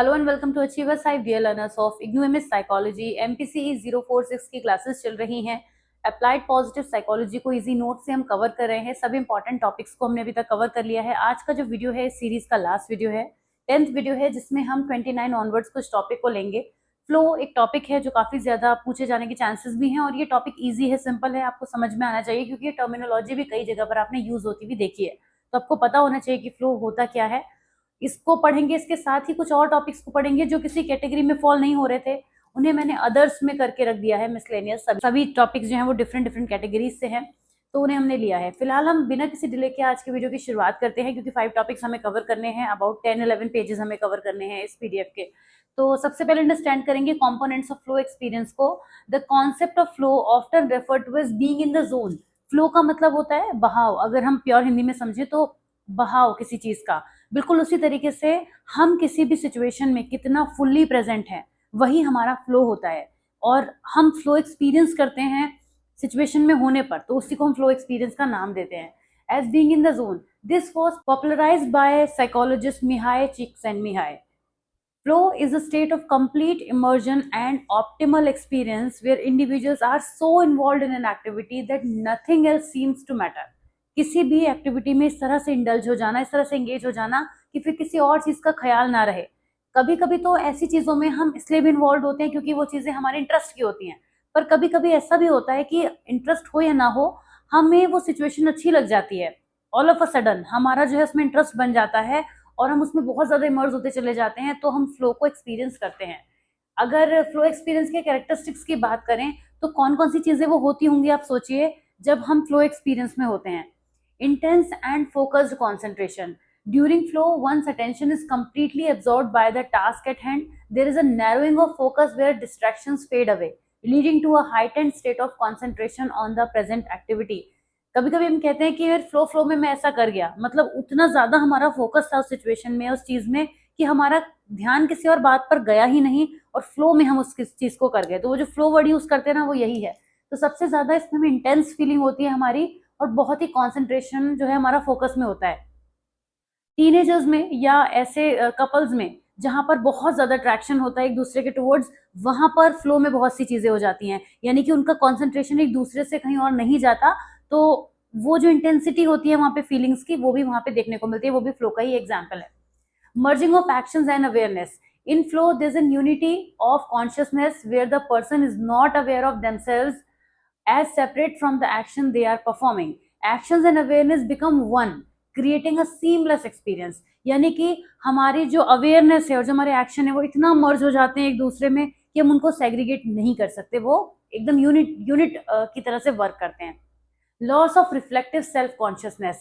Hello and welcome to Achievers hi dear learners of IGNOU MS psychology. MPCE 046 की classes चल रही हैं। Applied positive psychology को easy note से हम कवर कर रहे हैं। सभी इंपॉर्टेंट टॉपिक्स को हमने अभी तक कवर कर लिया है। आज का जो वीडियो है इस सीरीज का लास्ट वीडियो है, 10th वीडियो है, जिसमें हम 29 ऑनवर्ड्स कुछ टॉपिक को लेंगे। फ्लो एक टॉपिक है जो काफी ज्यादा पूछे जाने के चांसेस भी हैं, और ये टॉपिक ईजी है, सिंपल है, आपको समझ में आना चाहिए, क्योंकि ये टर्मिनोलॉजी भी कई जगह पर आपने यूज होती हुई देखी है। तो आपको पता होना चाहिए कि फ्लो होता क्या है। इसको पढ़ेंगे, इसके साथ ही कुछ और टॉपिक्स को पढ़ेंगे जो किसी कैटेगरी में फॉल नहीं हो रहे थे, उन्हें मैंने अदर्स में करके रख दिया है, मिसलेनियस। सभी टॉपिक्स जो हैं वो डिफरेंट डिफरेंट कैटेगरीज से हैं, तो उन्हें हमने लिया है। फिलहाल हम बिना किसी डिले के आज की वीडियो की शुरुआत करते हैं, क्योंकि 5 टॉपिक्स हमें कवर करने हैं, अबाउट 10-11 पेजेस हमें कवर करने हैं इस पीडीएफ के। तो सबसे पहले अंडरस्टैंड करेंगे कंपोनेंट्स ऑफ फ्लो एक्सपीरियंस को। The concept of flow often referred to as being in the zone. Flow का मतलब होता है बहाव, अगर हम प्योर हिंदी में समझे तो बहाव किसी चीज का। बिल्कुल उसी तरीके से हम किसी भी सिचुएशन में कितना फुल्ली प्रेजेंट है, वही हमारा फ्लो होता है। और हम फ्लो एक्सपीरियंस करते हैं सिचुएशन में होने पर, तो उसी को हम फ्लो एक्सपीरियंस का नाम देते हैं as being in the zone. This was popularized by psychologist Mihaly Csikszentmihalyi. Flow is a state of complete immersion and optimal experience where individuals are so involved in an activity that nothing else seems to matter. किसी भी activity में इस तरह से indulge हो जाना, इस तरह से एंगेज हो जाना कि फिर किसी और चीज का ख्याल ना रहे। कभी कभी तो ऐसी चीजों में हम इसलिए भी इन्वॉल्व होते हैं क्योंकि वो चीजें हमारे इंटरेस्ट की होती हैं, पर कभी कभी ऐसा भी होता है कि इंटरेस्ट हो या ना हो, हमें वो सिचुएशन अच्छी लग जाती है। ऑल ऑफ अ सडन हमारा जो है उसमें इंटरेस्ट बन जाता है और हम उसमें बहुत ज्यादा इमर्ज होते चले जाते हैं, तो हम फ्लो को एक्सपीरियंस करते हैं। अगर फ्लो एक्सपीरियंस के कैरेक्टरिस्टिक्स की बात करें तो कौन कौन सी चीजें वो होती होंगी, आप सोचिए जब हम फ्लो एक्सपीरियंस में होते हैं। Intense and focused concentration. During flow one's attention is completely absorbed by the task at hand. There is a narrowing of focus where distractions fade away, leading to a heightened state of concentration on the present activity. कभी कभी हम कहते हैं कि यार flow में मैं ऐसा कर गया, मतलब उतना ज्यादा हमारा फोकस था उस सिचुएशन में, उस चीज में, कि हमारा ध्यान किसी और बात पर गया ही नहीं और फ्लो में हम उस चीज को कर गए। तो वो जो फ्लो वर्ड यूज करते हैं ना, वो यही है। तो सबसे ज्यादा इसमें इंटेंस फीलिंग होती है हमारी, और बहुत ही कॉन्सेंट्रेशन जो है हमारा फोकस में होता है। टीनेजर्स में या ऐसे कपल्स में जहां पर बहुत ज्यादा अट्रैक्शन होता है एक दूसरे के टुवर्ड्स, वहां पर फ्लो में बहुत सी चीजें हो जाती हैं, यानी कि उनका कॉन्सेंट्रेशन एक दूसरे से कहीं और नहीं जाता। तो वो जो इंटेंसिटी होती है वहां पे फीलिंग्स की, वो भी वहां पे देखने को मिलती है, वो भी फ्लो का ही एग्जाम्पल है। Merging of actions and awareness. In flow, there's a unity of consciousness where the person is not aware of themselves as separate from the action they are performing. Actions and awareness become one, creating a seamless experience. यानी कि हमारी जो awareness है और जो हमारे action है वो इतना मर्ज हो जाते हैं एक दूसरे में कि हम उनको सेग्रीगेट नहीं कर सकते, वो एकदम यूनिट की तरह से वर्क करते हैं। Loss of reflective self-consciousness.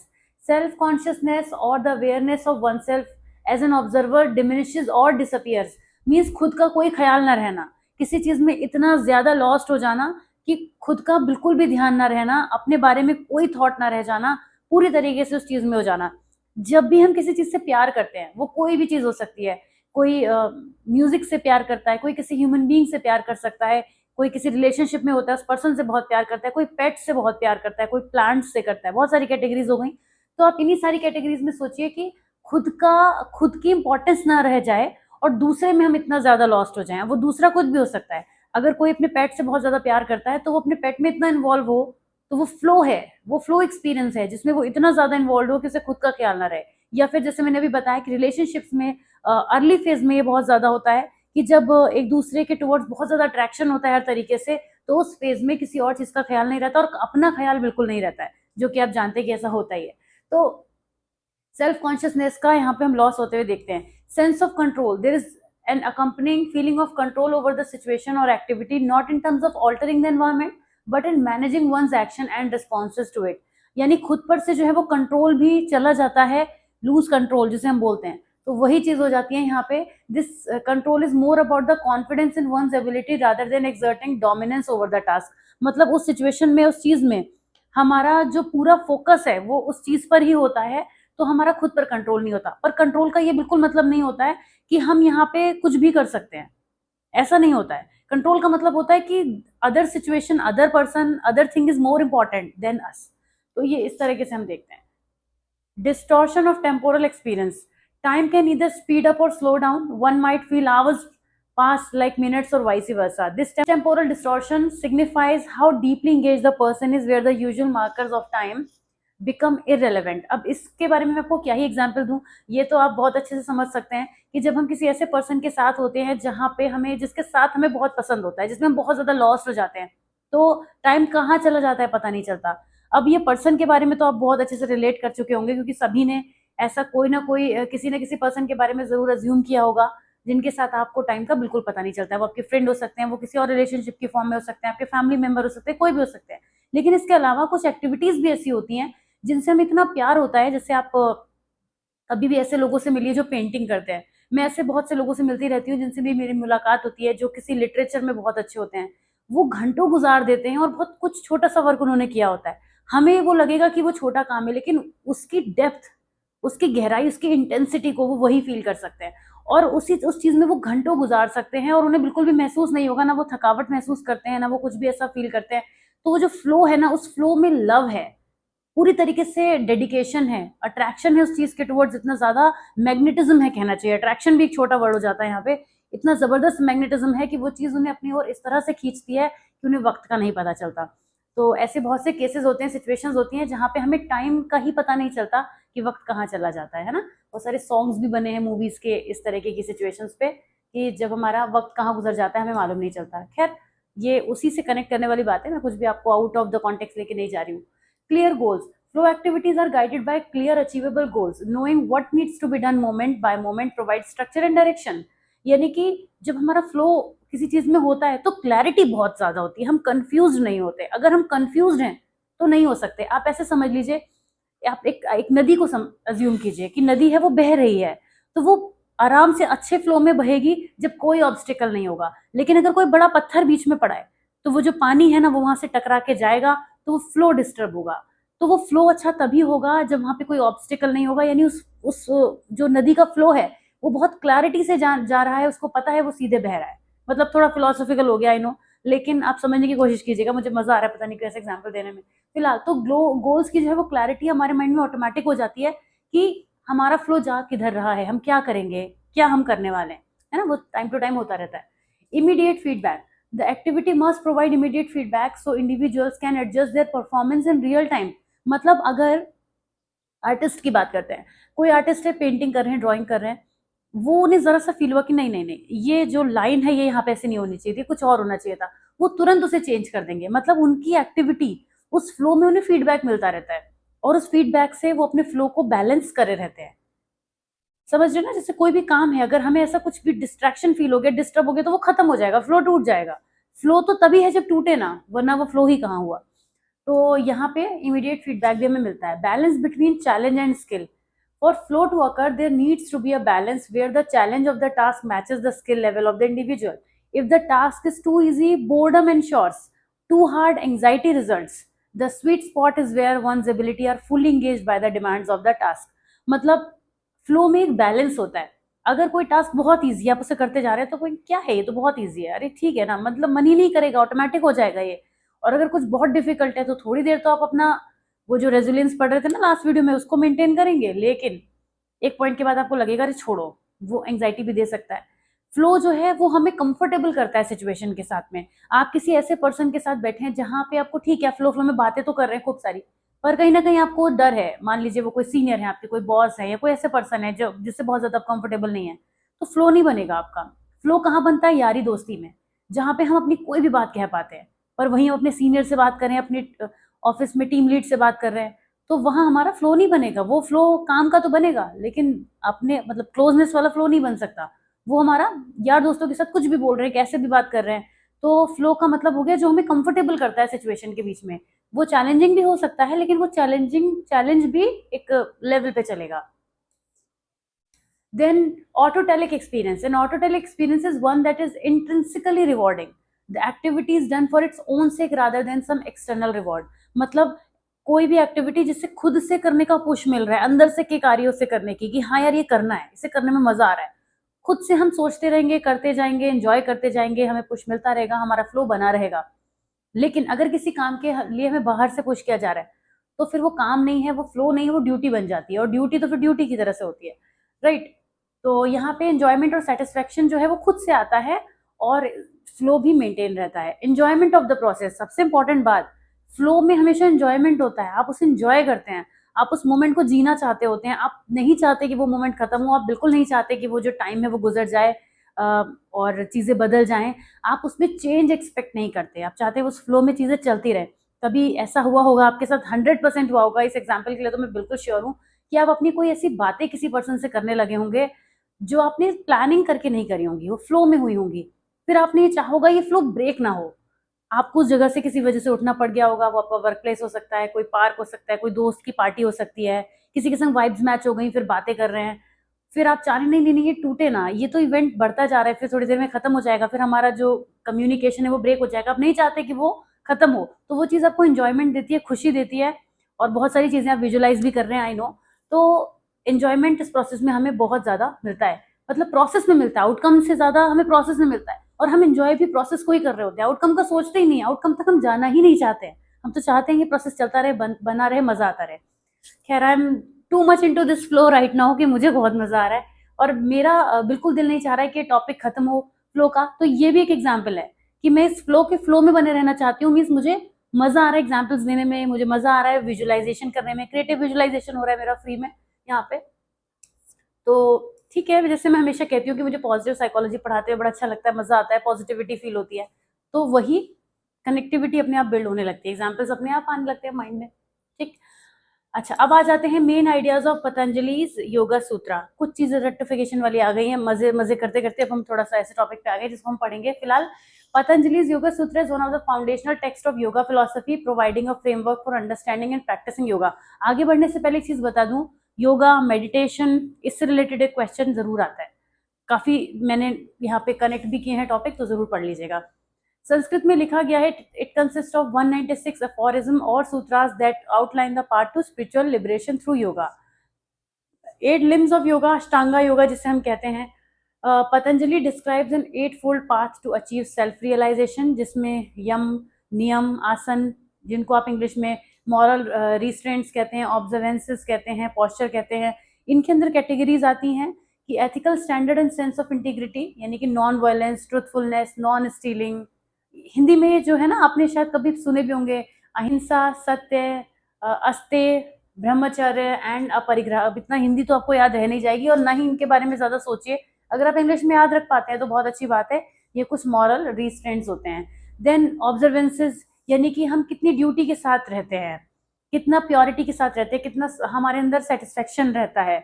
Self-consciousness or the awareness of oneself as an observer diminishes or disappears. Means खुद का कोई ख्याल ना रहना, किसी चीज में इतना ज्यादा लॉस्ट हो जाना कि खुद का बिल्कुल भी ध्यान ना रहना, अपने बारे में कोई थॉट ना रह जाना, पूरी तरीके से उस चीज में हो जाना। जब भी हम किसी चीज से प्यार करते हैं, वो कोई भी चीज हो सकती है, कोई म्यूजिक से प्यार करता है, कोई किसी ह्यूमन बीइंग से प्यार कर सकता है, कोई किसी रिलेशनशिप में होता है उस पर्सन से बहुत प्यार करता है, कोई पेट से बहुत प्यार करता है, कोई प्लांट से करता है, बहुत सारी कैटेगरीज हो गई। तो आप इन्हीं सारी कैटेगरीज में सोचिए कि खुद की इंपॉर्टेंस ना रह जाए और दूसरे में हम इतना ज्यादा लॉस्ट हो जाएं। वो दूसरा कुछ भी हो सकता है। अगर कोई अपने पेट से बहुत ज्यादा प्यार करता है तो वो अपने पेट में इतना इन्वॉल्व हो, तो वो फ्लो है, वो फ्लो एक्सपीरियंस है जिसमें वो इतना ज्यादा इन्वॉल्व हो कि उसे खुद का ख्याल ना रहे। या फिर जैसे मैंने अभी बताया कि रिलेशनशिप्स में अर्ली फेज में ये बहुत ज्यादा होता है कि जब एक दूसरे के टुवर्ड्स बहुत ज्यादा अट्रैक्शन होता है हर तरीके से, तो उस फेज में किसी और चीज का ख्याल नहीं रहता और अपना ख्याल बिल्कुल नहीं रहता है, जो कि आप जानते हैं कि ऐसा होता ही है। तो सेल्फ कॉन्शियसनेस का यहाँ पे हम लॉस होते हुए देखते हैं। Sense of control, there is an accompanying feeling of control over the situation और activity, not in terms of altering the environment but in managing one's action and responses to it. यानी खुद पर से जो है वो कंट्रोल भी चला जाता है, लूज कंट्रोल जिसे हम बोलते हैं, तो वही चीज हो जाती है यहाँ पे। This control is more about the confidence in one's ability rather than exerting dominance over the task. मतलब उस सिचुएशन में, उस चीज में हमारा जो पूरा फोकस है वो उस चीज पर ही होता है, तो हमारा खुद पर कंट्रोल नहीं होता। पर कंट्रोल का ये बिल्कुल मतलब नहीं होता है कि हम यहाँ पे कुछ भी कर सकते हैं, ऐसा नहीं होता है। कंट्रोल का मतलब होता है कि other situation, other person, other thing is more important than us. तो ये इस तरीके से हम देखते हैं। Distortion of temporal experience. Time can either speed up or slow down. One might feel hours pass like minutes or vice versa. This temporal distortion signifies how deeply engaged the person is, where the usual markers of time become irrelevant. अब इसके बारे में मैं आपको क्या ही example दूं, ये तो आप बहुत अच्छे से समझ सकते हैं कि जब हम किसी ऐसे पर्सन के साथ होते हैं जहां पे हमें, जिसके साथ हमें बहुत पसंद होता है, जिसमें हम बहुत ज्यादा लॉस्ट हो जाते हैं, तो टाइम कहाँ चला जाता है पता नहीं चलता। अब ये पर्सन के बारे में तो आप बहुत अच्छे से रिलेट कर चुके होंगे, क्योंकि सभी ने ऐसा कोई ना कोई किसी न किसी पर्सन के बारे में जरूर अज्यूम किया होगा, जिनके साथ आपको टाइम का बिल्कुल पता नहीं चलता है। वो आपके फ्रेंड हो सकते हैं, वो किसी और रिलेशनशिप की फॉर्म में हो सकते हैं, आपके फैमिली मेंबर हो सकते हैं, कोई भी हो सकते हैं। लेकिन इसके अलावा कुछ एक्टिविटीज भी ऐसी होती हैं जिनसे हमें इतना प्यार होता है। जैसे आप कभी भी ऐसे लोगों से मिलिए जो पेंटिंग करते हैं। मैं ऐसे बहुत से लोगों से मिलती रहती हूँ जिनसे भी मेरी मुलाकात होती है, जो किसी लिटरेचर में बहुत अच्छे होते हैं। वो घंटों गुजार देते हैं और बहुत कुछ छोटा सा वर्क उन्होंने किया होता है। हमें वो लगेगा कि वो छोटा काम है, लेकिन उसकी डेप्थ, उसकी गहराई, उसकी इंटेंसिटी को वो वही फील कर सकते हैं, और उस चीज में वो घंटों गुजार सकते हैं और उन्हें बिल्कुल भी महसूस नहीं होगा, ना वो थकावट महसूस करते हैं, ना वो कुछ भी ऐसा फील करते हैं। तो वो जो फ्लो है ना, उस फ्लो में लव है, पूरी तरीके से डेडिकेशन है, अट्रैक्शन है उस चीज के टुवर्ड्स, इतना ज्यादा मैग्नेटिज्म है, कहना चाहिए अट्रैक्शन भी एक छोटा वर्ड हो जाता है यहाँ पे। इतना जबरदस्त मैग्नेटिज्म है कि वो चीज उन्हें अपनी ओर इस तरह से खींचती है कि उन्हें वक्त का नहीं पता चलता। तो ऐसे बहुत से केसेस होते हैं, सिचुएशंस होती हैं जहाँ पे हमें टाइम का ही पता नहीं चलता कि वक्त कहाँ चला जाता है ना। बहुत सारे सॉन्ग्स भी बने हैं मूवीज के इस तरीके की सिचुएशंस पे, कि जब हमारा वक्त कहाँ गुजर जाता है हमें मालूम नहीं चलता। खैर, ये उसी से कनेक्ट करने वाली बात है, मैं कुछ भी आपको आउट ऑफ द कॉन्टेक्स्ट लेके नहीं जा रही हूँ। Clear goals. Flow activities are guided by clear achievable goals. Knowing what needs to be done moment by moment provides structure and direction. यानी कि जब हमारा फ्लो किसी चीज में होता है तो क्लैरिटी बहुत ज्यादा होती है, हम कंफ्यूज नहीं होते। अगर हम कंफ्यूज हैं तो नहीं हो सकते। आप ऐसे समझ लीजिए, आप एक नदी को अज्यूम कीजिए कि नदी है, वो बह रही है, तो वो आराम से अच्छे फ्लो में बहेगी जब कोई ऑब्स्टिकल नहीं होगा। लेकिन अगर कोई बड़ा पत्थर बीच में पड़ा है तो वो जो पानी है ना, वो वहां से टकरा के जाएगा, तो वो फ्लो डिस्टर्ब होगा। तो वो फ्लो अच्छा तभी होगा जब वहां पे कोई ऑब्स्टिकल नहीं होगा, यानी उस जो नदी का फ्लो है वो बहुत क्लैरिटी से जा रहा है, उसको पता है वो सीधे बह रहा है। मतलब थोड़ा फिलोसॉफिकल हो गया आई नो, लेकिन आप समझने की कोशिश कीजिएगा, मुझे मजा आ रहा है पता नहीं कैसे एग्जाम्पल देने में। फिलहाल तो गोल्स की जो है वो क्लैरिटी हमारे माइंड में ऑटोमेटिक हो जाती है कि हमारा फ्लो जा किधर रहा है, हम क्या करेंगे, क्या हम करने वाले हैं, है ना। वो टाइम टू टाइम होता रहता है। Immediate feedback. The activity must provide immediate feedback so individuals can adjust their performance in real time. मतलब अगर आर्टिस्ट की बात करते हैं, कोई आर्टिस्ट है, पेंटिंग कर रहे हैं, ड्राइंग कर रहे हैं, वो उन्हें जरा सा फील हुआ कि नहीं नहीं नहीं, ये जो लाइन है ये यहाँ पे ऐसे नहीं होनी चाहिए थी, कुछ और होना चाहिए था, वो तुरंत उसे चेंज कर देंगे। मतलब उनकी एक्टिविटी, उस फ्लो में उन्हें फीडबैक मिलता रहता है, और उस फीडबैक से वो अपने फ्लो को बैलेंस करे रहते हैं। समझ रहे ना, जैसे कोई भी काम है, अगर हमें ऐसा कुछ भी डिस्ट्रैक्शन फील हो गया, डिस्टर्ब हो गया, तो वो खत्म हो जाएगा, फ्लो टूट जाएगा। फ्लो तो तभी है जब टूटे ना, वरना वो फ्लो ही कहाँ हुआ। तो यहाँ पे इमीडिएट फीडबैक भी हमें मिलता है। Balance between challenge and skill. For flow to occur there needs to be a balance where the challenge of the task matches the skill level of the individual. If the task is too easy, boredom ensues, too hard, anxiety results. The sweet spot is where one's ability are fully engaged by the demands of the task। मतलब flow में एक balance होता है। अगर कोई task बहुत easy है, आप उसे करते जा रहे हैं, तो कोई क्या है, ये तो बहुत ईजी है, अरे ठीक है ना, मतलब मन ही नहीं करेगा, ऑटोमेटिक हो जाएगा ये। और अगर कुछ बहुत डिफिकल्ट है तो थोड़ी देर तो आप अपना वो जो रेजिलियंस पढ़ रहे थे ना लास्ट वीडियो में, उसको मेंटेन करेंगे, लेकिन एक पॉइंट के बाद आपको लगेगा अरे छोड़ो, वो एंग्जाइटी भी दे सकता है। फ्लो जो है वो हमें कंफर्टेबल करता है सिचुएशन के साथ में। आप किसी ऐसे पर्सन के साथ बैठे हैं जहां पे आपको ठीक है, फ्लो फ्लो में बातें तो कर रहे हैं खूब सारी, पर कहीं ना कहीं आपको डर है। मान लीजिए वो कोई सीनियर है आपके, कोई बॉस है, या कोई ऐसे पर्सन है जो जिससे बहुत ज्यादा कंफर्टेबल नहीं है, तो फ्लो नहीं बनेगा आपका। फ्लो कहाँ बनता है? यारी दोस्ती में, जहां पे हम अपनी कोई भी बात कह पाते हैं। पर वहीं हम अपने सीनियर से बात कर रहे हैं, अपने ऑफिस में टीम लीड से बात कर रहे हैं, तो वहां हमारा फ्लो नहीं बनेगा। वो फ्लो काम का तो बनेगा, लेकिन अपने मतलब क्लोजनेस वाला फ्लो नहीं बन सकता। वो हमारा यार दोस्तों के साथ कुछ भी बोल रहे हैं, कैसे भी बात कर रहे हैं, तो फ्लो का मतलब हो गया जो हमें कंफर्टेबल करता है सिचुएशन के बीच में। वो चैलेंजिंग भी हो सकता है, लेकिन वो चैलेंज भी एक लेवल पे चलेगा। Then autotelic experience. An autotelic experience is one that is intrinsically rewarding. The activity is done for its own sake rather than some external reward. मतलब कोई भी एक्टिविटी जिससे खुद से करने का पुश मिल रहा है, अंदर से के कार्यों से करने की, कि हाँ यार ये करना है, इसे करने में मजा आ रहा है, खुद से हम सोचते रहेंगे, करते जाएंगे, एंजॉय करते जाएंगे, हमें पुश मिलता रहेगा, हमारा फ्लो बना रहेगा। लेकिन अगर किसी काम के लिए हमें बाहर से पुश किया जा रहा है, तो फिर वो काम नहीं है, वो फ्लो नहीं है, वो ड्यूटी बन जाती है, और ड्यूटी तो फिर ड्यूटी की तरह से होती है, राइट। तो यहाँ पे एंजॉयमेंट और सेटिस्फेक्शन जो है वो खुद से आता है और फ्लो भी मेंटेन रहता है। एंजॉयमेंट ऑफ द प्रोसेस, सबसे इंपॉर्टेंट बात, फ्लो में हमेशा एंजॉयमेंट होता है, आप उसे एंजॉय करते हैं, आप उस मोमेंट को जीना चाहते होते हैं, आप नहीं चाहते कि वो मोमेंट खत्म हो, आप बिल्कुल नहीं चाहते कि वो जो टाइम है वो गुजर जाए और चीज़ें बदल जाएं, आप उसमें चेंज एक्सपेक्ट नहीं करते, आप चाहते हैं उस फ्लो में चीज़ें चलती रहे। कभी ऐसा हुआ होगा आपके साथ, 100% हुआ होगा, इस एग्जाम्पल के लिए तो मैं बिल्कुल श्योर हूँ कि आप अपनी कोई ऐसी बातें किसी पर्सन से करने लगे होंगे जो आपने प्लानिंग करके नहीं करी होंगी, वो फ्लो में हुई होंगी, फिर आपने ये चाहा होगा ये फ्लो ब्रेक ना हो, आपको उस जगह से किसी वजह से उठना पड़ गया होगा, वो आपका वर्क प्लेस हो सकता है, कोई पार्क हो सकता है, कोई दोस्त की पार्टी हो सकती है, किसी के संग वाइब्स मैच हो गई, फिर बातें कर रहे हैं, फिर आप चाह रहे नहीं नहीं ये टूटे ना, ये तो इवेंट बढ़ता जा रहा है, फिर थोड़ी देर में खत्म हो जाएगा, फिर हमारा जो कम्युनिकेशन है वो ब्रेक हो जाएगा, आप नहीं चाहते कि वो खत्म हो, तो वो चीज़ आपको इंजॉयमेंट देती है, खुशी देती है, और बहुत सारी चीज़ें आप विजुअलाइज भी कर रहे हैं, आई नो। तो एंजॉयमेंट इस प्रोसेस में हमें बहुत ज़्यादा मिलता है, मतलब प्रोसेस में मिलता है, आउटकम से ज़्यादा हमें प्रोसेस में मिलता है, और हम एंजॉय भी प्रोसेस को ही कर रहे होते हैं, आउटकम का सोचते ही नहीं, आउटकम तक हम जाना ही नहीं चाहते हैं, हम तो चाहते हैं कि प्रोसेस चलता रहे, बना रहे, मजा आता रहे। खैर, I am too much into this flow right now कि मुझे बहुत मजा आ रहा है, और मेरा बिल्कुल दिल नहीं चाह रहा है कि टॉपिक खत्म हो फ्लो का। तो ये भी एक एग्जाम्पल है कि मैं इस फ्लो के फ्लो में बने रहना चाहती हूँ, मीन्स मुझे मजा आ रहा है एग्जाम्पल्स देने में, मुझे मजा आ रहा है विजुअलाइजेशन करने में, क्रिएटिव विजुअलाइजेशन हो रहा है मेरा फ्री में यहाँ पे। तो ठीक है, जैसे मैं हमेशा कहती हूँ कि मुझे पॉजिटिव साइकोलॉजी पढ़ाते हुए बड़ा अच्छा लगता है, मजा आता है, पॉजिटिविटी फील होती है, तो वही कनेक्टिविटी अपने आप बिल्ड होने लगती है, एग्जाम्पल्स अपने आप आने लगते हैं माइंड में। ठीक। अच्छा, अब आ जाते हैं main ideas of Patanjali's Yoga Sutra. कुछ चीजें रेक्टिफिकेशन वाली आ गई हैं, मजे मजे करते करते अब हम थोड़ा सा ऐसे टॉपिक पे आ गए जिसको हम पढ़ेंगे फिलहाल। Patanjali's Yoga Sutra is one of the foundational text of yoga philosophy, providing a framework for understanding and practising yoga. आगे बढ़ने से पहले एक चीज बता दूं, योगा, मेडिटेशन, इससे रिलेटेड एक क्वेश्चन जरूर आता है, काफी मैंने यहाँ पे कनेक्ट भी किए हैं टॉपिक, तो जरूर पढ़ लीजिएगा। संस्कृत में लिखा गया है, इट कंसिस्ट ऑफ 196 aphorism और sutras that outline the part to spiritual liberation through yoga. 8 limbs of yoga, Ashtanga yoga जिसे हम कहते हैं। Patanjali describes an 8-fold path to achieve self realization, जिसमें यम, नियम, आसन, जिनको आप इंग्लिश में मॉरल रिस्ट्रेंट्स कहते हैं, ऑब्जर्वेंसेस कहते हैं, पॉस्चर कहते हैं, इनके अंदर कैटेगरीज आती हैं कि ethical standard and sense of integrity, यानी कि non violence, truthfulness, non stealing. Hindi में जो है ना, आपने शायद कभी सुने भी होंगे, अहिंसा, सत्य, अस्तेय, ब्रह्मचर्य एंड अपरिग्रह। अब इतना हिंदी तो आपको याद रह नहीं जाएगी, और ना ही इनके बारे में ज्यादा सोचिए, अगर आप इंग्लिश में याद रख पाते हैं तो बहुत अच्छी बात है। ये कुछ मॉरल रिस्ट्रेंट्स होते हैं। देन ऑब्जर्वेंसेस, यानी कि हम कितनी ड्यूटी के साथ रहते हैं, कितना प्योरिटी के साथ रहते हैं, कितना हमारे अंदर सेटिस्फेक्शन रहता है,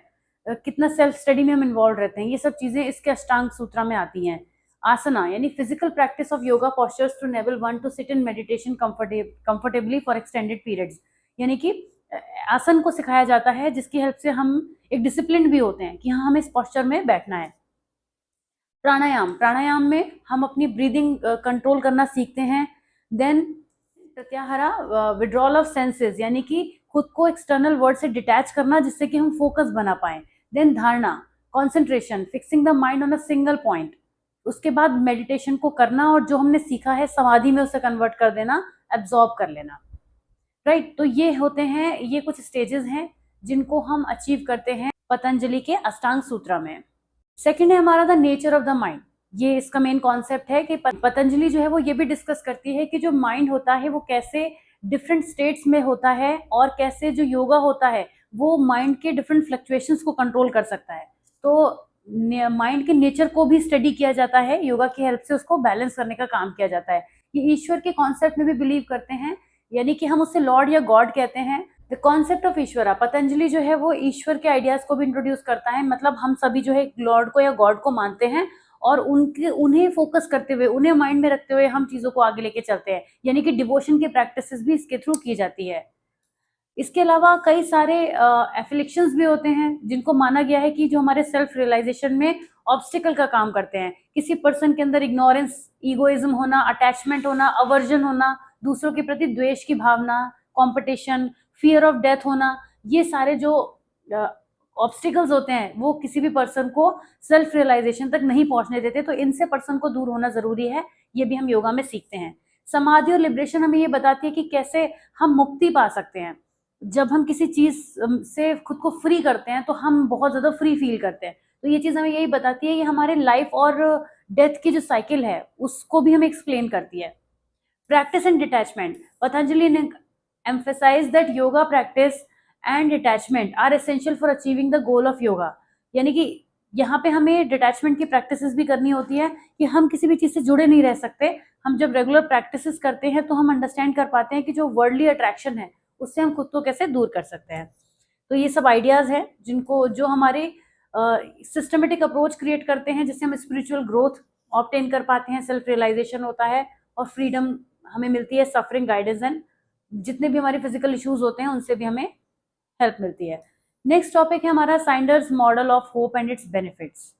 कितना सेल्फ स्टडी में हम इन्वॉल्व रहते हैं, ये सब चीजें इसके अष्टांग सूत्र में आती हैं। आसना, यानी physical practice of yoga postures to enable one to sit in meditation comfortably for extended periods, यानी कि आसन को सिखाया जाता है जिसकी हेल्प से हम एक डिसिप्लिन भी होते हैं कि हाँ, हमें इस पोस्चर में बैठना है। प्राणायाम, प्राणायाम में हम अपनी ब्रीदिंग कंट्रोल करना सीखते हैं। Then pratyahara, withdrawal of senses, यानी कि खुद को एक्सटर्नल वर्ल्ड से डिटैच करना जिससे कि हम फोकस बना पाए। देन धारणा, concentration, fixing the mind on a single point. उसके बाद मेडिटेशन को करना और जो हमने सीखा है समाधि में उसे कन्वर्ट कर देना, एब्जॉर्ब कर लेना। राइट, तो ये होते हैं, ये कुछ स्टेजेस हैं जिनको हम अचीव करते हैं पतंजलि के अष्टांग सूत्र में। सेकेंड है हमारा the nature of the mind. ये इसका मेन कॉन्सेप्ट है कि पतंजलि जो है वो ये भी डिस्कस करती है कि जो माइंड होता है वो कैसे डिफरेंट स्टेट्स में होता है, और कैसे जो योगा होता है वो माइंड के डिफरेंट फ्लक्चुएशंस को कंट्रोल कर सकता है। तो माइंड के नेचर को भी स्टडी किया जाता है, योगा की हेल्प से उसको बैलेंस करने का काम किया जाता है। ये ईश्वर के कॉन्सेप्ट में भी बिलीव करते हैं, यानी कि हम उससे लॉर्ड या गॉड कहते हैं। द कॉन्सेप्ट ऑफ ईश्वरा, पतंजलि जो है वो ईश्वर के आइडियाज को भी इंट्रोड्यूस करता है, मतलब हम सभी जो है लॉर्ड को या गॉड को मानते हैं, और उन्हें फोकस करते हुए, उन्हें माइंड में रखते हुए हम चीजों को आगे लेके चलते हैं, यानी कि डिवोशन की प्रैक्टिसेस भी इसके थ्रू की जाती है। इसके अलावा कई सारे एफिलिक्शंस भी होते हैं जिनको माना गया है कि जो हमारे सेल्फ रियलाइजेशन में ऑब्स्टिकल का काम करते हैं। किसी पर्सन के अंदर इग्नोरेंस, ईगोइज्म होना, अटैचमेंट होना, अवर्जन होना, दूसरों के प्रति द्वेष की भावना, कंपटीशन, फियर ऑफ डेथ होना, ये सारे जो ऑब्स्टिकल्स होते हैं वो किसी भी पर्सन को सेल्फ रियलाइजेशन तक नहीं पहुंचने देते, तो इनसे पर्सन को दूर होना जरूरी है। ये भी हम योगा में सीखते हैं। समाधि और लिबरेशन हमें ये बताती है कि कैसे हम मुक्ति पा सकते हैं। जब हम किसी चीज से खुद को फ्री करते हैं तो हम बहुत ज्यादा फ्री फील करते हैं। तो ये चीज़ हमें यही बताती है, ये हमारे लाइफ और डेथ की जो साइकिल है उसको भी हमें एक्सप्लेन करती है। Practice and detachment. Patanjali emphasized that yoga practice and detachment are essential for achieving the goal of yoga. यानी कि यहाँ पे हमें डिटैचमेंट की प्रैक्टिसेस भी करनी होती है कि हम किसी भी चीज़ से जुड़े नहीं रह सकते। हम जब रेगुलर प्रैक्टिसेस करते हैं तो हम अंडरस्टैंड कर पाते हैं कि जो वर्ल्डली अट्रैक्शन है उससे हम खुद को कैसे दूर कर सकते हैं। तो ये सब आइडियाज़ हैं जिनको जो हमारे सिस्टमेटिक अप्रोच क्रिएट करते हैं, जिससे हम स्पिरिचुअल ग्रोथ ऑब्टेन कर पाते हैं, सेल्फ रियलाइजेशन होता है और फ्रीडम हमें मिलती है, सफरिंग गाइडेंस एंड जितने भी हमारे फिजिकल इश्यूज होते हैं उनसे भी हमें हेल्प मिलती है। नेक्स्ट टॉपिक है हमारा Snyder's model of hope and its benefits.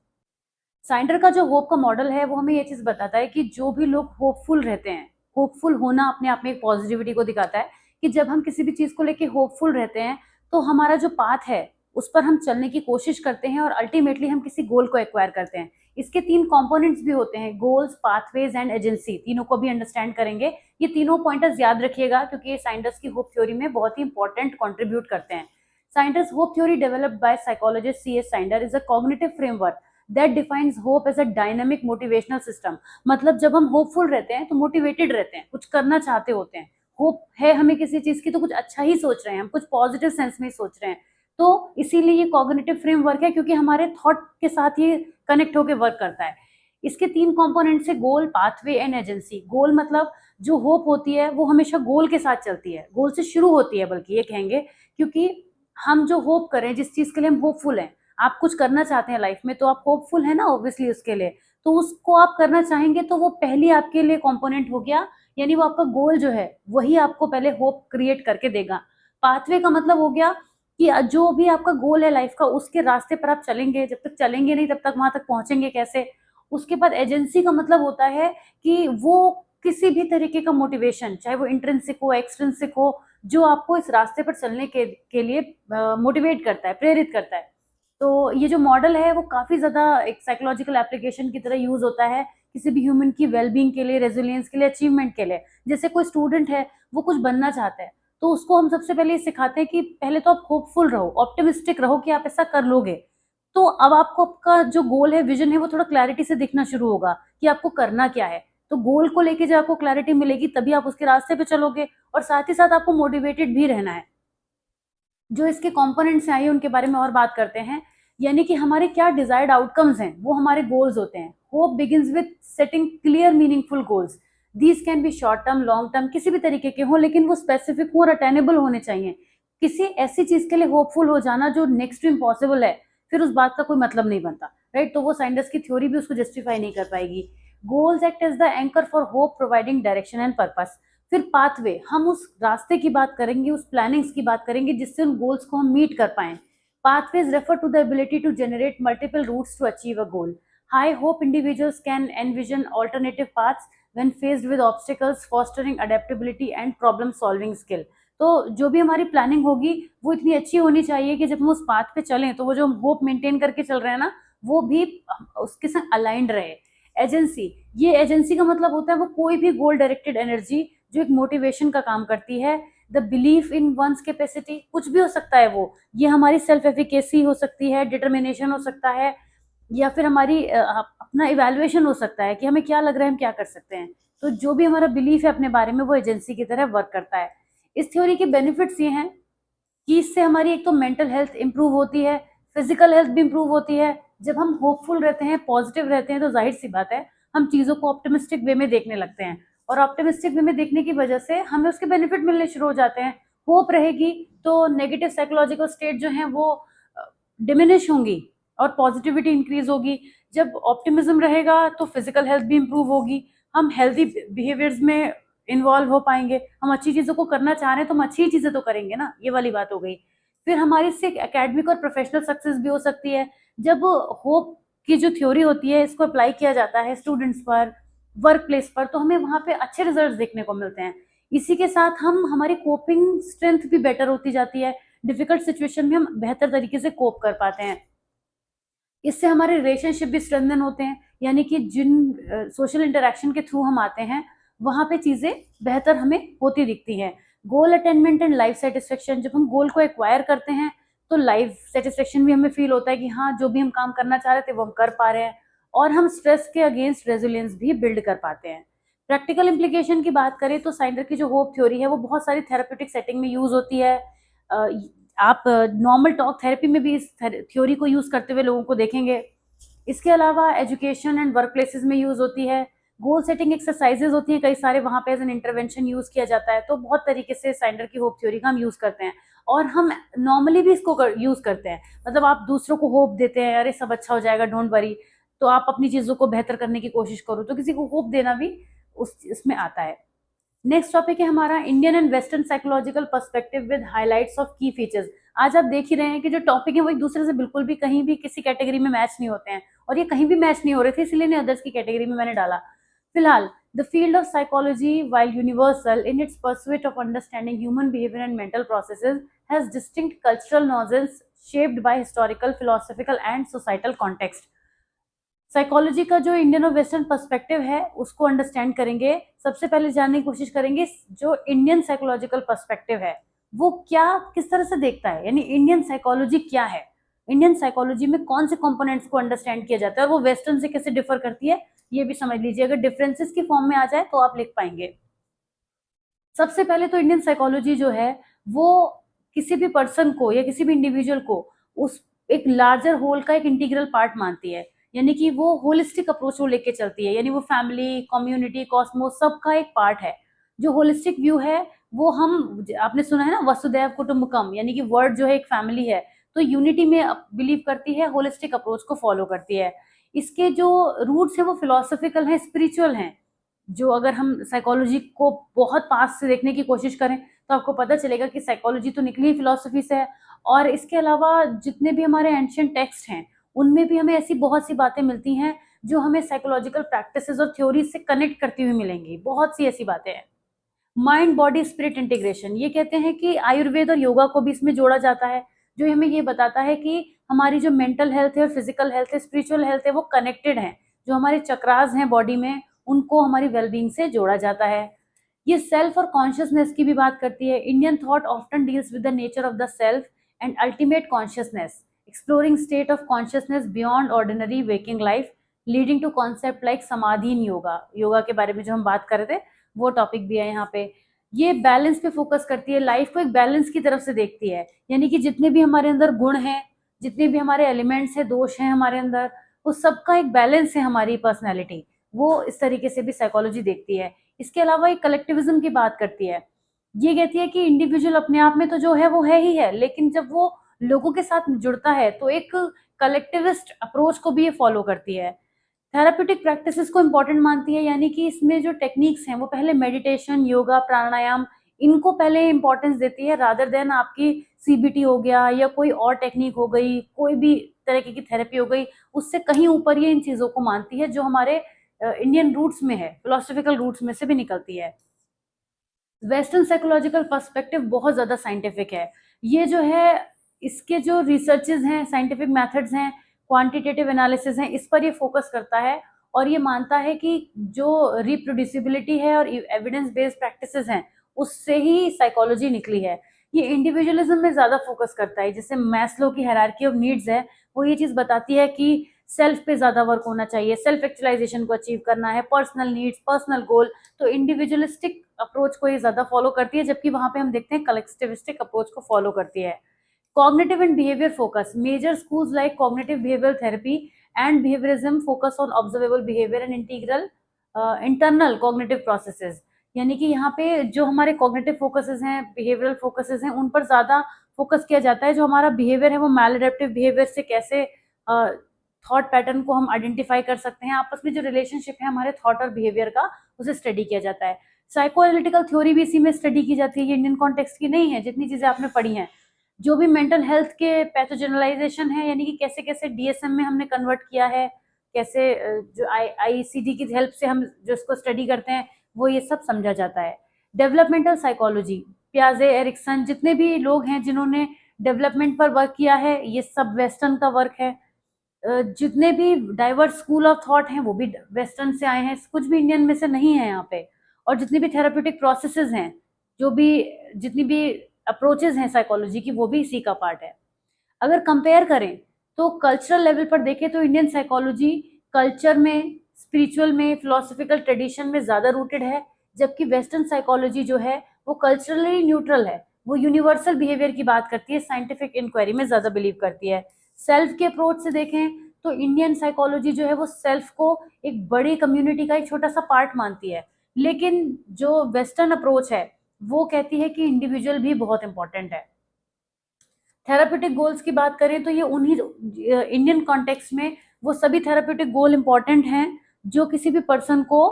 Snyder का जो होप का मॉडल है वो हमें ये चीज बताता है कि जो भी लोग होपफुल रहते हैं, होपफुल होना अपने आप में एक पॉजिटिविटी को दिखाता है कि जब हम किसी भी चीज को लेके होपफुल रहते हैं तो हमारा जो पाथ है उस पर हम चलने की कोशिश करते हैं और अल्टीमेटली हम किसी गोल को एक्वायर करते हैं। इसके 3 कंपोनेंट्स भी होते हैं, गोल्स, पाथवेज एंड एजेंसी। तीनों को भी अंडरस्टैंड करेंगे। ये तीनों पॉइंटर्स याद रखिएगा क्योंकि ये साइंडर्स की होप थ्योरी में बहुत ही इंपॉर्टेंट कंट्रीब्यूट करते हैं। Snyder's hope theory developed by psychologist C.S. Snyder is a cognitive framework that defines hope as a dynamic motivational system. मतलब जब हम होपफुल रहते हैं तो मोटिवेटेड रहते हैं, कुछ करना चाहते होते हैं, होप है हमें किसी चीज की तो कुछ अच्छा ही सोच रहे हैं, हम कुछ पॉजिटिव सेंस में सोच रहे हैं। तो इसीलिए ये कॉग्निटिव फ्रेमवर्क है क्योंकि हमारे थॉट के साथ ये कनेक्ट होकर वर्क करता है। इसके 3 कंपोनेंट्स है, गोल, पाथवे एंड एजेंसी। गोल मतलब जो होप होती है वो हमेशा गोल के साथ चलती है, गोल से शुरू होती है बल्कि ये कहेंगे, क्योंकि हम जो होप करें, जिस चीज के लिए हम होपफुल हैं, आप कुछ करना चाहते हैं लाइफ में तो आप होपफुल है ना ऑब्वियसली उसके लिए, तो उसको आप करना चाहेंगे तो वो पहली आपके लिए कंपोनेंट हो गया, यानी वो आपका गोल जो है वही आपको पहले होप क्रिएट करके देगा। पाथवे का मतलब हो गया कि जो भी आपका गोल है लाइफ का उसके रास्ते पर आप चलेंगे, जब तक चलेंगे नहीं तब तक वहां तक पहुंचेंगे कैसे। उसके बाद एजेंसी का मतलब होता है कि वो किसी भी तरीके का मोटिवेशन, चाहे वो इंट्रिंसिक हो एक्सट्रिंसिक हो, जो आपको इस रास्ते पर चलने के लिए मोटिवेट करता है, प्रेरित करता है। तो ये जो मॉडल है वो काफी ज्यादा एक साइकोलॉजिकल एप्लीकेशन की तरह यूज होता है किसी भी ह्यूमन की वेलबींग के लिए, रेजिलियंस के लिए, अचीवमेंट के लिए। जैसे कोई स्टूडेंट है वो कुछ बनना चाहता है तो उसको हम सबसे पहले सिखाते हैं कि पहले तो आप होपफुल रहो, ऑप्टिमिस्टिक रहो कि आप ऐसा कर लोगे। तो अब आपको आपका जो गोल है, विजन है, वो थोड़ा क्लैरिटी से दिखना शुरू होगा कि आपको करना क्या है। तो गोल को लेके जब आपको क्लैरिटी मिलेगी तभी आप उसके रास्ते पे चलोगे और साथ ही साथ आपको मोटिवेटेड भी रहना है। जो इसके कंपोनेंट्स आइए उनके बारे में और बात करते हैं, यानी कि हमारे क्या डिजायर्ड आउटकम्स हैं वो हमारे गोल्स होते हैं। Hope begins with setting clear meaningful goals. These can be short term, long term, किसी भी तरीके के हो, लेकिन वो स्पेसिफिक हो और अटेनेबल होने चाहिए। किसी ऐसी चीज के लिए होपफुल हो जाना जो नेक्स्ट टू इम्पॉसिबल है, फिर उस बात का कोई मतलब नहीं बनता, राइट। तो वो साइंडर्स की थ्योरी भी उसको जस्टिफाई नहीं कर पाएगी। Goals act as the anchor for hope, providing direction and purpose. फिर पाथवे, हम उस रास्ते की बात करेंगे, उस प्लानिंग्स की बात करेंगे जिससे उन गोल्स को हम मीट कर पाए। Pathways refer to the ability to generate multiple routes to achieve a goal. High hope individuals can envision alternative paths when faced with obstacles, fostering adaptability and problem solving skill. तो जो भी हमारी planning होगी वो इतनी अच्छी होनी चाहिए कि जब हम उस पाथ पे चलें तो वो जो हम होप मेंटेन करके चल रहे हैं ना, वो भी उसके साथ अलाइंड रहे। एजेंसी, ये एजेंसी का मतलब होता है वो कोई भी गोल डायरेक्टेड एनर्जी जो एक मोटिवेशन का काम करती है। The belief in one's capacity, कुछ भी हो सकता है वो, ये हमारी सेल्फ एफिकेसी हो सकती है, डिटर्मिनेशन हो सकता है, या फिर हमारी अपना इवैल्यूएशन हो सकता है कि हमें क्या लग रहा है, हम क्या कर सकते हैं। तो जो भी हमारा बिलीफ है अपने बारे में वो एजेंसी की तरह वर्क करता है। इस थ्योरी के बेनिफिट्स ये हैं कि इससे हमारी एक तो मेंटल हेल्थ इंप्रूव होती है, फिजिकल हेल्थ भी इंप्रूव होती है। जब हम होपफुल रहते हैं, पॉजिटिव रहते हैं, तो जाहिर सी बात है हम चीजों को ऑप्टिमिस्टिक वे में देखने लगते हैं और ऑप्टिमिस्टिक वे में देखने की वजह से हमें उसके बेनिफिट मिलने शुरू हो जाते हैं। होप रहेगी तो नेगेटिव साइकोलॉजिकल स्टेट जो है वो डिमिनिश होंगी और पॉजिटिविटी इंक्रीज होगी। जब ऑप्टिमिज्म रहेगा तो फिजिकल हेल्थ भी इंप्रूव होगी, हम हेल्दी बिहेवियर्स में इन्वॉल्व हो पाएंगे, हम अच्छी चीजों को करना चाह रहे हैं तो हम अच्छी चीजें तो करेंगे ना, ये वाली बात हो गई। फिर हमारी इससे एकेडमिक और प्रोफेशनल सक्सेस भी हो सकती है। जब होप की जो थ्योरी होती है इसको अप्लाई किया जाता है स्टूडेंट्स पर, वर्क प्लेस पर, तो हमें वहां पे अच्छे रिजल्ट देखने को मिलते हैं। इसी के साथ हम हमारी कोपिंग स्ट्रेंथ भी बेटर होती जाती है, डिफिकल्ट सिचुएशन में हम बेहतर तरीके से कोप कर पाते हैं। इससे हमारे रिलेशनशिप भी स्ट्रेंथन होते हैं, यानी कि जिन सोशल इंटरेक्शन के थ्रू हम आते हैं वहां पे चीजें बेहतर हमें होती दिखती हैं। गोल अटेनमेंट एंड लाइफ सेटिस्फेक्शन, जब हम गोल को एक्वायर करते हैं तो लाइफ सेटिस्फेक्शन भी हमें फील होता है कि हाँ, जो भी हम काम करना चाह रहे थे वो हम कर पा रहे हैं, और हम स्ट्रेस के अगेंस्ट रेजिलियंस भी बिल्ड कर पाते हैं। प्रैक्टिकल इम्प्लीकेशन की बात करें तो साइंडर की जो होप थ्योरी है वो बहुत सारी थेरेप्यूटिक सेटिंग में यूज होती है। आप नॉर्मल टॉक थेरेपी में भी इस थ्योरी को यूज करते हुए लोगों को देखेंगे। इसके अलावा एजुकेशन एंड वर्क प्लेसेस में यूज होती है। गोल सेटिंग एक्सरसाइजेज होती हैं कई सारे, वहां पे एज एन इंटरवेंशन यूज किया जाता है। तो बहुत तरीके से साइंडर की होप थ्योरी का हम यूज करते हैं, और हम नॉर्मली भी इसको यूज करते हैं। मतलब आप दूसरों को होप देते हैं, अरे सब अच्छा हो जाएगा, डोंट वरी, तो आप अपनी चीजों को बेहतर करने की कोशिश करो, तो किसी को होप देना भी इसमें आता है। नेक्स्ट टॉपिक है हमारा Indian and western psychological perspective with highlights of की फीचर्स। आज आप देख ही रहे हैं कि जो टॉपिक है वो एक दूसरे से बिल्कुल भी कहीं भी किसी कैटेगरी में मैच नहीं होते हैं, और ये कहीं भी मैच नहीं हो रहे थे, इसलिए ने अदर्स की कैटेगरी में मैंने डाला। फिलहाल the field of psychology while universal in its pursuit of understanding human behaviour and mental processes has distinct cultural nuances shaped by historical, philosophical and societal context. Psychology का जो इंडियन और western perspective है उसको understand करेंगे। सबसे पहले जानने की कोशिश करेंगे जो इंडियन साइकोलॉजिकल पर्सपेक्टिव है वो क्या, किस तरह से देखता है, यानी इंडियन साइकोलॉजी क्या है, इंडियन साइकोलॉजी में कौन से कंपोनेंट्स को अंडरस्टैंड किया जाता है और वो वेस्टर्न से कैसे डिफर करती है, ये भी समझ लीजिए। अगर डिफरेंसेस की फॉर्म में आ जाए तो आप लिख पाएंगे। सबसे पहले तो इंडियन साइकोलॉजी जो है वो किसी भी पर्सन को या किसी भी इंडिविजुअल को उस एक लार्जर होल का एक इंटीग्रल पार्ट मानती है, यानी कि वो होलिस्टिक अप्रोच को लेके चलती है, यानी वो फैमिली, कम्युनिटी, कॉस्मोस सबका एक पार्ट है। जो होलिस्टिक व्यू है वो हम, आपने सुना है ना वसुदैव कुटुंबकम, यानी कि वर्ड जो है एक फैमिली है, तो यूनिटी में बिलीव करती है, होलिस्टिक अप्रोच को फॉलो करती है। इसके जो रूट्स है वो फिलोसफिकल है, स्पिरिचुअल हैं। जो अगर हम साइकोलॉजी को बहुत पास से देखने की कोशिश करें तो आपको पता चलेगा कि साइकोलॉजी तो निकली ही फिलोसफी से है। और इसके अलावा जितने भी हमारे एंशियंट टेक्स्ट हैं उनमें भी हमें ऐसी बहुत सी बातें मिलती हैं जो हमें साइकोलॉजिकल प्रैक्टिसेस और थ्योरीज से कनेक्ट करती हुई मिलेंगी। बहुत सी ऐसी बातें हैं। माइंड बॉडी स्पिरिट इंटीग्रेशन, ये कहते हैं कि आयुर्वेद और योगा को भी इसमें जोड़ा जाता है, जो हमें ये बताता है कि हमारी जो मेंटल हेल्थ है और फिजिकल हेल्थ है, स्पिरिचुअल हेल्थ है, वो कनेक्टेड है। जो हमारे चक्रास हैं बॉडी में उनको हमारी वेलबींग से जोड़ा जाता है। ये सेल्फ और कॉन्शियसनेस की भी बात करती है। Indian thought often deals with the nature of the self and ultimate consciousness, exploring state of consciousness beyond ordinary waking life, leading to concept like समाधीन योगा। योगा के बारे में जो हम बात कर रहे थे वो टॉपिक भी है यहाँ पे। ये बैलेंस पे फोकस करती है, लाइफ को एक बैलेंस की तरफ से देखती है, यानी कि जितने भी हमारे अंदर गुण हैं, जितने भी हमारे एलिमेंट्स हैं, दोष हैं हमारे अंदर, वो सबका एक बैलेंस है हमारी पर्सनैलिटी, वो इस तरीके से भी साइकोलॉजी देखती है। इसके अलावा एक कलेक्टिविज्म की बात करती है। ये कहती है कि इंडिविजुअल अपने आप में तो जो है वो है ही है, लेकिन जब वो लोगों के साथ जुड़ता है तो एक कलेक्टिविस्ट अप्रोच को भी ये फॉलो करती है। थेराप्यूटिक प्रैक्टिसेस को इंपॉर्टेंट मानती है, यानी कि इसमें जो टेक्निक्स हैं वो पहले मेडिटेशन, योगा, प्राणायाम, इनको पहले इंपॉर्टेंस देती है, रादर देन आपकी सीबीटी हो गया या कोई और टेक्निक हो गई, कोई भी तरह की थेरेपी हो गई, उससे कहीं ऊपर ये इन चीजों को मानती है जो हमारे इंडियन रूट्स में है, फिलोसफिकल रूट्स में से भी निकलती है। वेस्टर्न साइकोलॉजिकल पर्सपेक्टिव बहुत ज्यादा साइंटिफिक है। ये जो है इसके जो रिसर्चेज हैं, साइंटिफिक मेथड्स हैं, क्वांटिटेटिव एनालिसिस हैं, इस पर ये फोकस करता है और ये मानता है कि जो रिप्रोड्यूसिबिलिटी है और एविडेंस बेस्ड प्रैक्टिसेस हैं उससे ही साइकोलॉजी निकली है। ये इंडिविजुअलिज्म में ज्यादा फोकस करता है, जैसे मैस्लो की हायरार्की ऑफ नीड्स है, वो ये चीज बताती है कि सेल्फ पे ज्यादा वर्क होना चाहिए, सेल्फ एक्चुअलाइजेशन को अचीव करना है, पर्सनल नीड्स, पर्सनल गोल। तो इंडिविजुअलिस्टिक अप्रोच को ये ज्यादा फॉलो करती है, जबकि वहां पे हम देखते हैं कलेक्टिविस्टिक अप्रोच को फॉलो करती है। Cognitive and behavior focus, major schools like cognitive behavior therapy and behaviorism focus on observable behavior and integral internal cognitive processes, यानी कि यहाँ पे जो हमारे कॉग्निटिव फोकसेस हैं, बिहेवियरल फोकसेस हैं, उन पर ज्यादा फोकस किया जाता है। जो हमारा बिहेवियर है वो मैलएडेप्टिव बिहेवियर से कैसे थॉट पैटर्न को हम आइडेंटिफाई कर सकते हैं, आपस में जो रिलेशनशिप है हमारे थॉट और बिहेवियर का, उसे स्टडी किया जाता है। साइको एनालिटिकल थ्योरी भी इसी में स्टडी की जाती है, ये इंडियन कॉन्टेक्स्ट की नहीं है, जितनी चीजें आपने पढ़ी हैं। जो भी मेंटल हेल्थ के पैथोजेनलाइजेशन है, यानी कि कैसे कैसे डीएसएम में हमने कन्वर्ट किया है, कैसे जो आईसीडी की हेल्प से हम जो इसको स्टडी करते हैं, वो ये सब समझा जाता है। डेवलपमेंटल साइकोलॉजी, पियाजे, एरिक्सन, जितने भी लोग हैं जिन्होंने डेवलपमेंट पर वर्क किया है, ये सब वेस्टर्न का वर्क है। जितने भी डाइवर्स स्कूल ऑफ थॉट हैं वो भी वेस्टर्न से आए हैं, कुछ भी इंडियन में से नहीं है यहाँ पे। और जितनी भी थेराप्यूटिक प्रोसेसेस हैं, जो भी जितनी भी अप्रोचेस हैं साइकोलॉजी की, वो भी इसी का पार्ट है। अगर कंपेयर करें तो कल्चरल लेवल पर देखें तो इंडियन साइकोलॉजी कल्चर में, स्पिरिचुअल में, फिलोसफिकल ट्रेडिशन में ज़्यादा रूटेड है, जबकि वेस्टर्न साइकोलॉजी जो है वो कल्चरली न्यूट्रल है, वो यूनिवर्सल बिहेवियर की बात करती है, साइंटिफिक इंक्वायरी में ज़्यादा बिलीव करती है। सेल्फ के अप्रोच से देखें तो इंडियन साइकोलॉजी जो है वो सेल्फ को एक बड़ी कम्युनिटी का एक छोटा सा पार्ट मानती है, लेकिन जो वेस्टर्न अप्रोच है वो कहती है कि इंडिविजुअल भी बहुत इंपॉर्टेंट है। थेराप्यूटिक गोल्स की बात करें तो ये उन्हीं इंडियन कॉन्टेक्स्ट में वो सभी थेराप्यूटिक गोल इंपॉर्टेंट हैं जो किसी भी पर्सन को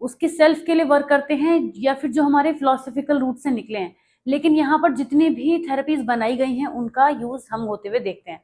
उसके सेल्फ के लिए वर्क करते हैं या फिर जो हमारे फिलोसफिकल रूट से निकले हैं। लेकिन यहाँ पर जितनी भी थेरेपीज बनाई गई हैं उनका यूज हम होते हुए देखते हैं।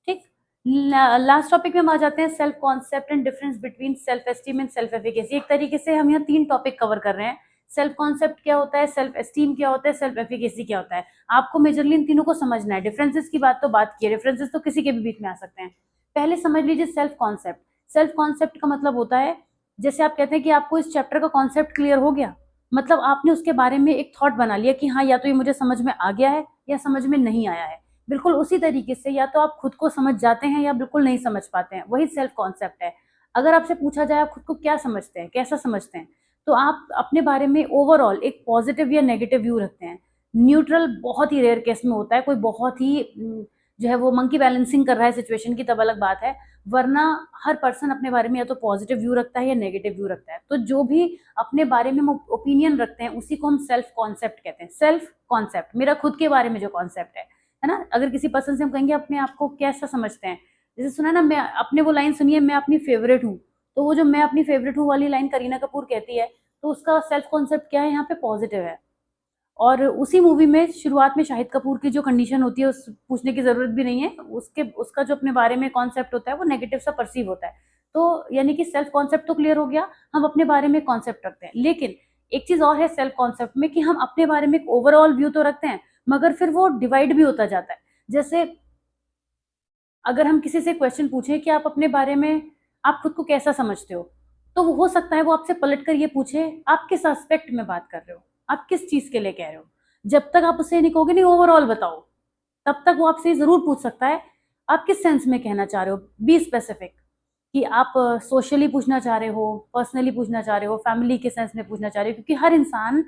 ठीक, लास्ट टॉपिक में हम आ जाते हैं self concept and difference between self esteem and self efficacy. एक तरीके से हम यहाँ 3 टॉपिक कवर कर रहे हैं। सेल्फ कॉन्सेप्ट क्या होता है, सेल्फ एस्टीम क्या होता है, सेल्फ एफिकेसी क्या होता है। आपको मेजरली इन तीनों को समझना है। डिफरेंसेस की बात तो बात की है, डिफरेंसेस तो किसी के भी बीच में आ सकते हैं। पहले समझ लीजिए सेल्फ कॉन्सेप्ट। सेल्फ कॉन्सेप्ट का मतलब होता है, जैसे आप कहते हैं कि आपको इस चैप्टर का कॉन्सेप्ट क्लियर हो गया, मतलब आपने उसके बारे में एक थॉट बना लिया कि हाँ या तो ये मुझे समझ में आ गया है या समझ में नहीं आया है। बिल्कुल उसी तरीके से या तो आप खुद को समझ जाते हैं या बिल्कुल नहीं समझ पाते हैं, वही सेल्फ कॉन्सेप्ट है। अगर आपसे पूछा जाए आप खुद को क्या समझते हैं, कैसा समझते हैं, तो आप अपने बारे में ओवरऑल एक पॉजिटिव या नेगेटिव व्यू रखते हैं। न्यूट्रल बहुत ही रेयर केस में होता है, कोई बहुत ही जो है वो मंकी बैलेंसिंग कर रहा है सिचुएशन की, तब अलग बात है, वरना हर पर्सन अपने बारे में या तो पॉजिटिव व्यू रखता है या नेगेटिव व्यू रखता है। तो जो भी अपने बारे में ओपिनियन रखते हैं उसी को हम सेल्फ कॉन्सेप्ट कहते हैं। सेल्फ कॉन्सेप्ट मेरा खुद के बारे में जो कॉन्सेप्ट है ना। अगर किसी पर्सन से हम कहेंगे अपने आप को कैसा समझते हैं, जैसे सुना ना, मैं अपने वो लाइन सुनिए, मैं अपनी फेवरेट हूँ, तो वो जो मैं अपनी फेवरेट हूँ वाली लाइन करीना कपूर कहती है, तो उसका सेल्फ कॉन्सेप्ट क्या है, यहाँ पे पॉजिटिव है। और उसी मूवी में शुरुआत में शाहिद कपूर की जो कंडीशन होती है उस पूछने की जरूरत भी नहीं है, उसका जो अपने बारे में कॉन्सेप्ट होता है वो नेगेटिव सा परसीव होता है। तो यानी कि सेल्फ कॉन्सेप्ट तो क्लियर हो गया, हम अपने बारे में कॉन्सेप्ट रखते हैं। लेकिन एक चीज और है सेल्फ कॉन्सेप्ट में कि हम अपने बारे में एक ओवरऑल व्यू तो रखते हैं, मगर फिर वो डिवाइड भी होता जाता है। जैसे अगर हम किसी से क्वेश्चन पूछें कि आप अपने बारे में आप खुद को कैसा समझते हो, तो वो हो सकता है वो आपसे पलट कर ये पूछे आप किस एस्पेक्ट में बात कर रहे हो, आप किस चीज के लिए कह रहे हो। जब तक आप उसे नहीं कहोगे नहीं ओवरऑल बताओ, तब तक वो आपसे जरूर पूछ सकता है आप किस सेंस में कहना चाह रहे हो, बी स्पेसिफिक, कि आप सोशली पूछना चाह रहे हो, पर्सनली पूछना चाह रहे हो, फैमिली के सेंस में पूछना चाह रहे हो, क्योंकि हर इंसान